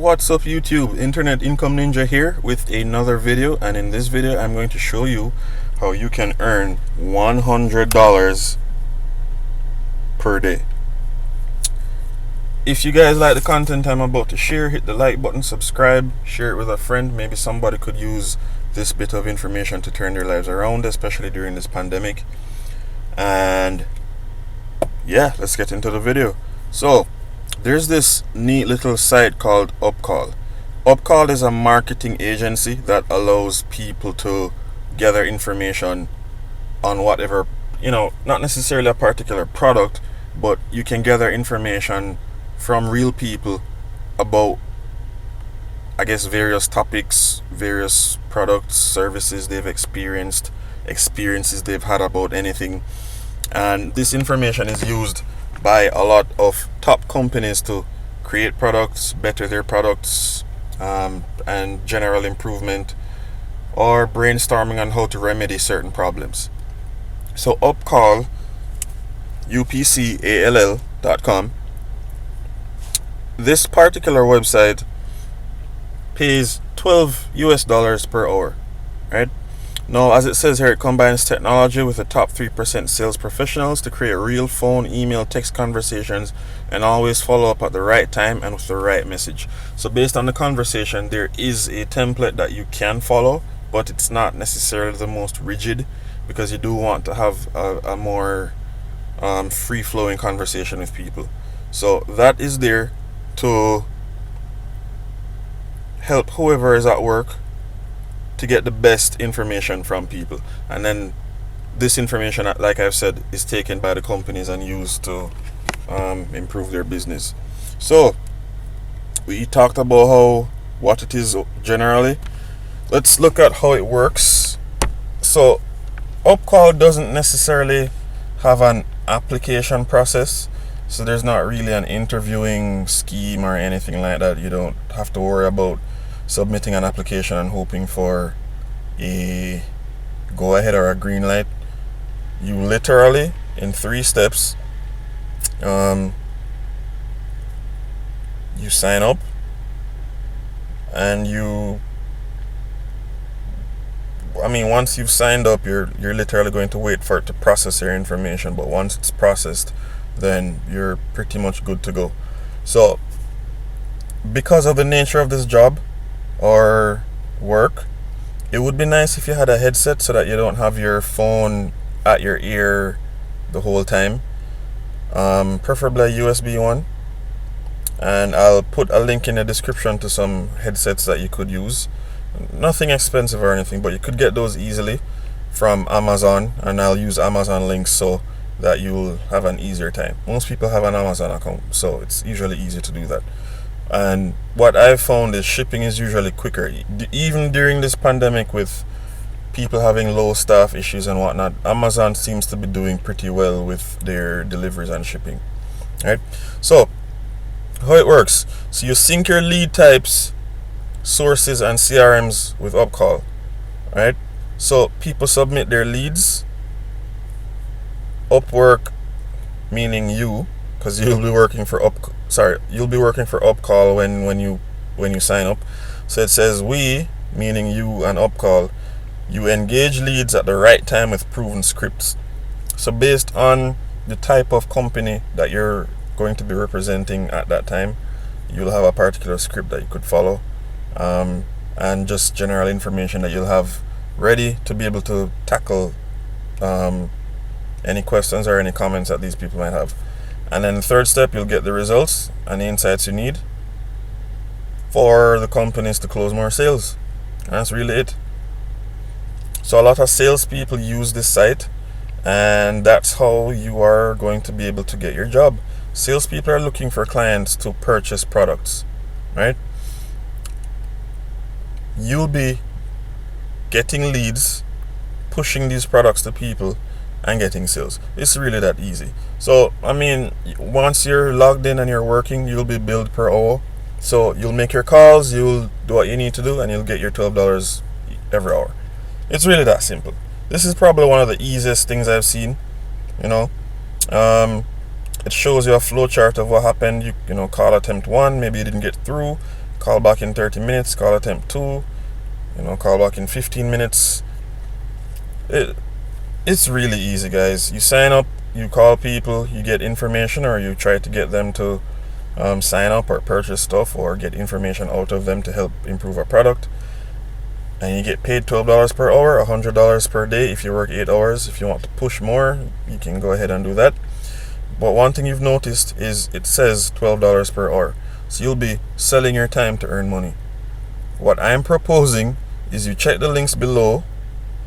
What's up YouTube? Internet Income Ninja here with another video, and in this video I'm going to show you how you can earn $100 per day. If you guys like the content I'm about to share, hit the like button, subscribe, share it with a friend. Maybe somebody could use this bit of information to turn their lives around, especially during this pandemic. And yeah, let's get into the video. So there's this neat little site called Upcall. Upcall is a marketing agency that allows people to gather information on whatever, not necessarily a particular product, but you can gather information from real people about, I guess, various topics, various products, services they've experienced, experiences they've had about anything. And this information is used by a lot of top companies to create products, better their products, and general improvement, or brainstorming on how to remedy certain problems. So Upcall, upcall.com, this particular website pays $12 per hour, right? Now, as it says here, it combines technology with the top 3% sales professionals to create real phone, email, text conversations, and always follow up at the right time and with the right message. So based on the conversation, there is a template that you can follow, but it's not necessarily the most rigid, because you do want to have a more free-flowing conversation with people. So that is there to help whoever is at work to get the best information from people. And then this information, like I've said, is taken by the companies and used to improve their business. So we talked about what it is generally. Let's look at how it works. So Upcall doesn't necessarily have an application process, so there's not really an interviewing scheme or anything like that. You don't have to worry about submitting an application and hoping for a go ahead or a green light. You literally, in 3 steps, you sign up, and once you've signed up, you're literally going to wait for it to process your information. But once it's processed, then you're pretty much good to go. So because of the nature of this job or work, it would be nice if you had a headset so that you don't have your phone at your ear the whole time. Preferably a USB one. And I'll put a link in the description to some headsets that you could use. Nothing expensive or anything, but you could get those easily from Amazon, and I'll use Amazon links so that you'll have an easier time. Most people have an Amazon account, so it's usually easy to do that. And what I've found is shipping is usually quicker. Even during this pandemic, with people having low staff issues and whatnot, Amazon seems to be doing pretty well with their deliveries and shipping. Right? So how it works. So you sync your lead types, sources, and CRMs with Upcall. Right? So people submit their leads. Upwork, meaning you, because you'll be working for Upcall when you sign up. So it says we, meaning you and Upcall, you engage leads at the right time with proven scripts. So based on the type of company that you're going to be representing at that time, you'll have a particular script that you could follow, and just general information that you'll have ready to be able to tackle any questions or any comments that these people might have. And then the third step, you'll get the results and the insights you need for the companies to close more sales. And that's really it. So a lot of salespeople use this site, and that's how you are going to be able to get your job. Salespeople are looking for clients to purchase products, right? You'll be getting leads, pushing these products to people, and getting sales. It's really that easy. So once you're logged in and you're working, you'll be billed per hour. So you'll make your calls, you'll do what you need to do, and you'll get your $12 every hour. It's really that simple. This is probably one of the easiest things I've seen. It shows you a flow chart of what happened. Call attempt 1, maybe you didn't get through. Call back in 30 minutes, call attempt 2, call back in 15 minutes. It's really easy, guys. You sign up, you call people, you get information, or you try to get them to sign up or purchase stuff or get information out of them to help improve a product. And you get paid $12 per hour, $100 per day if you work 8 hours. If you want to push more, you can go ahead and do that. But one thing you've noticed is it says $12 per hour. So you'll be selling your time to earn money. What I'm proposing is you check the links below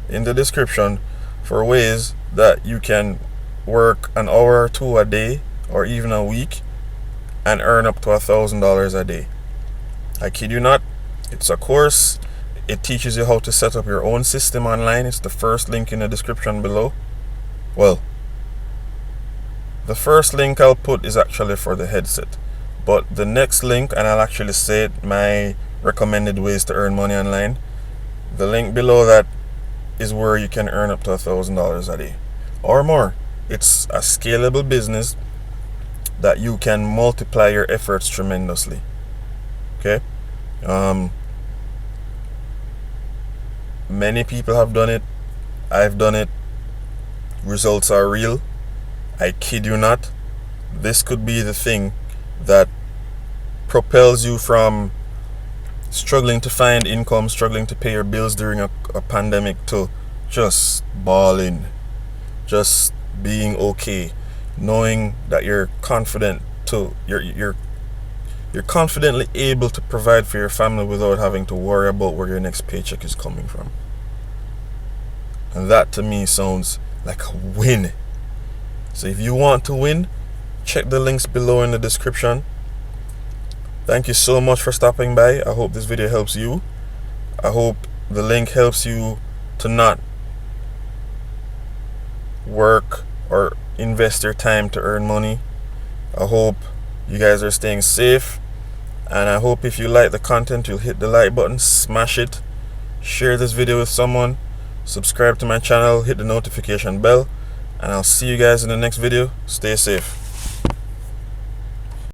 in the description for ways that you can work an hour or two a day or even a week and earn up to $1,000 a day. I kid you not. It's a course. It teaches you how to set up your own system online. It's the first link in the description below. Well, the first link I'll put is actually for the headset. But the next link, and I'll actually say it, my recommended ways to earn money online. The link below that is where you can earn up to $1,000 a day or more. It's a scalable business that you can multiply your efforts tremendously. Okay? Many people have done it. I've done it. Results are real. I kid you not. This could be the thing that propels you from struggling to find income, struggling to pay your bills during a pandemic, to just balling, just being okay, knowing that you're confident to you're confidently able to provide for your family without having to worry about where your next paycheck is coming from. And that to me sounds like a win. So if you want to win, check the links below in the description. Thank you so much for stopping by. I hope this video helps you. I hope the link helps you to not work or invest your time to earn money. I hope you guys are staying safe. And I hope if you like the content, you'll hit the like button, smash it, share this video with someone, subscribe to my channel, hit the notification bell, and I'll see you guys in the next video. Stay safe.